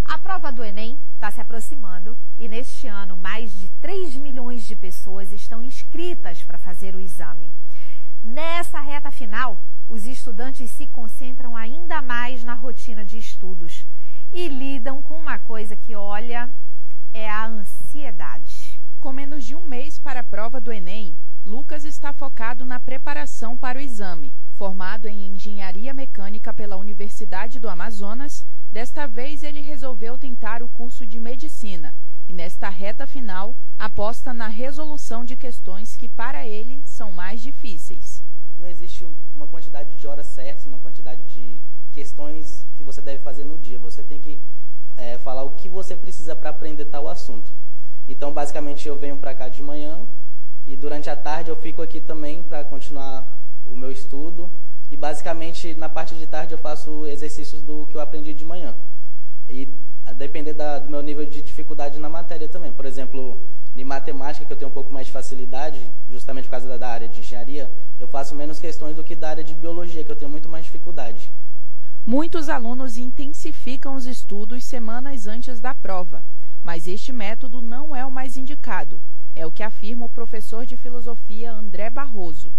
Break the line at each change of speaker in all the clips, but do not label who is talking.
A prova do Enem está se aproximando e neste ano mais de 3 milhões de pessoas estão inscritas para fazer o exame. Nessa reta final, os estudantes se concentram ainda mais na rotina de estudos e lidam com uma coisa que, olha, é a ansiedade.
Com menos de um mês para a prova do Enem, Lucas está focado na preparação para o exame. Formado em Engenharia Mecânica pela Universidade do Amazonas, desta vez ele resolveu tentar o curso de Medicina e, nesta reta final, aposta na resolução de questões que, para ele, são mais difíceis.
Não existe uma quantidade de horas certas, uma quantidade de questões que você deve fazer no dia. Você tem que falar o que você precisa para aprender tal assunto. Então, basicamente, eu venho para cá de manhã e durante a tarde eu fico aqui também para continuar o meu estudo. E, basicamente, na parte de tarde eu faço exercícios do que eu aprendi de manhã. E a depender do meu nível de dificuldade na matéria também. Por exemplo, em matemática, que eu tenho um pouco mais de facilidade, justamente por causa da área de engenharia, eu faço menos questões do que da área de biologia, que eu tenho muito mais dificuldade.
Muitos alunos intensificam os estudos semanas antes da prova, mas este método não é o mais indicado. É o que afirma o professor de filosofia André Barroso.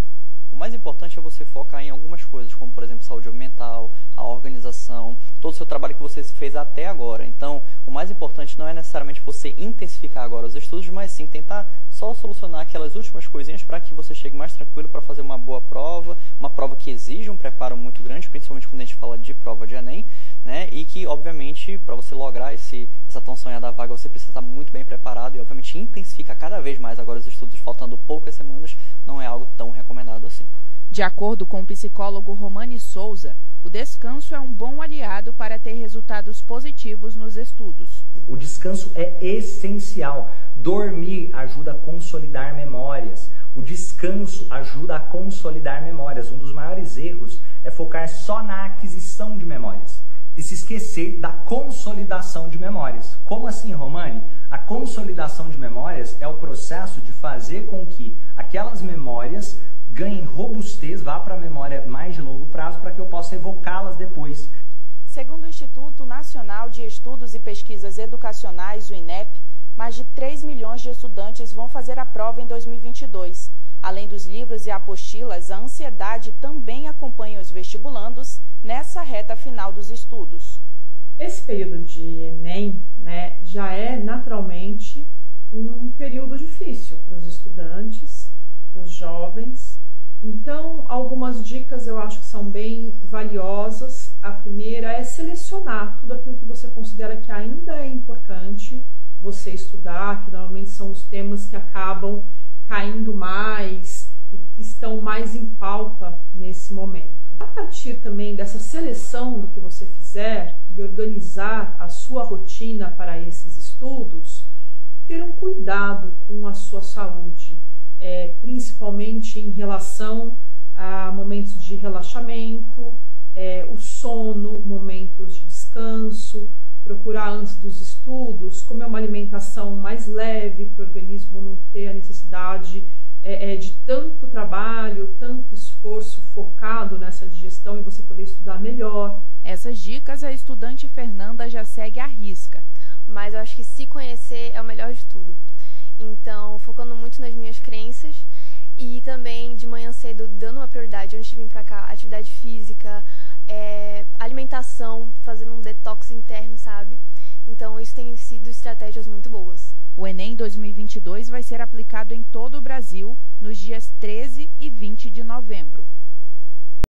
O mais importante é você focar em algumas coisas, como, por exemplo, saúde mental, a organização, todo o seu trabalho que você fez até agora. Então, o mais importante não é necessariamente você intensificar agora os estudos, mas sim tentar só solucionar aquelas últimas coisinhas para que você chegue mais tranquilo para fazer uma boa prova, uma prova que exige um preparo muito grande, principalmente quando a gente fala de prova de Enem, né? E que, obviamente, para você lograr essa tão sonhada vaga, você precisa estar muito bem preparado e, obviamente, intensifica cada vez mais agora os estudos, faltando poucas semanas, não é algo tão recomendado assim.
De acordo com o psicólogo Romani Souza, o descanso é um bom aliado para ter resultados positivos nos estudos.
O descanso é essencial. Dormir ajuda a consolidar memórias. O descanso ajuda a consolidar memórias. Um dos maiores erros é focar só na aquisição de memórias e se esquecer da consolidação de memórias. Como assim, Romani? A consolidação de memórias é o processo de fazer com que aquelas memórias ganhem robustez, vá para a memória mais de longo prazo, para que eu possa evocá-las depois.
Segundo o Instituto Nacional de Estudos e Pesquisas Educacionais, o INEP, mais de 3 milhões de estudantes vão fazer a prova em 2022. Além dos livros e apostilas, a ansiedade também acompanha os vestibulandos nessa reta final dos estudos.
Esse período de Enem, já é naturalmente um período difícil para os estudantes, para os jovens. Então, algumas dicas eu acho que são bem valiosas. A primeira é selecionar tudo aquilo que você considera que ainda é importante você estudar, que normalmente são os temas que acabam caindo mais e que estão mais em pauta nesse momento. A partir também dessa seleção do que você fizer e organizar a sua rotina para esses estudos, ter um cuidado com a sua saúde. Principalmente em relação a momentos de relaxamento, o sono, momentos de descanso, procurar antes dos estudos, comer uma alimentação mais leve para o organismo não ter a necessidade de tanto trabalho, tanto esforço focado nessa digestão e você poder estudar melhor.
Essas dicas a estudante Fernanda já segue à risca.
Mas eu acho que se conhecer é o melhor de tudo. Então, focando muito nas minhas crenças e também de manhã cedo dando uma prioridade antes de vir pra cá, atividade física, alimentação, fazendo um detox interno, sabe? Então, isso tem sido estratégias muito boas.
O Enem 2022 vai ser aplicado em todo o Brasil nos dias 13 e 20 de novembro.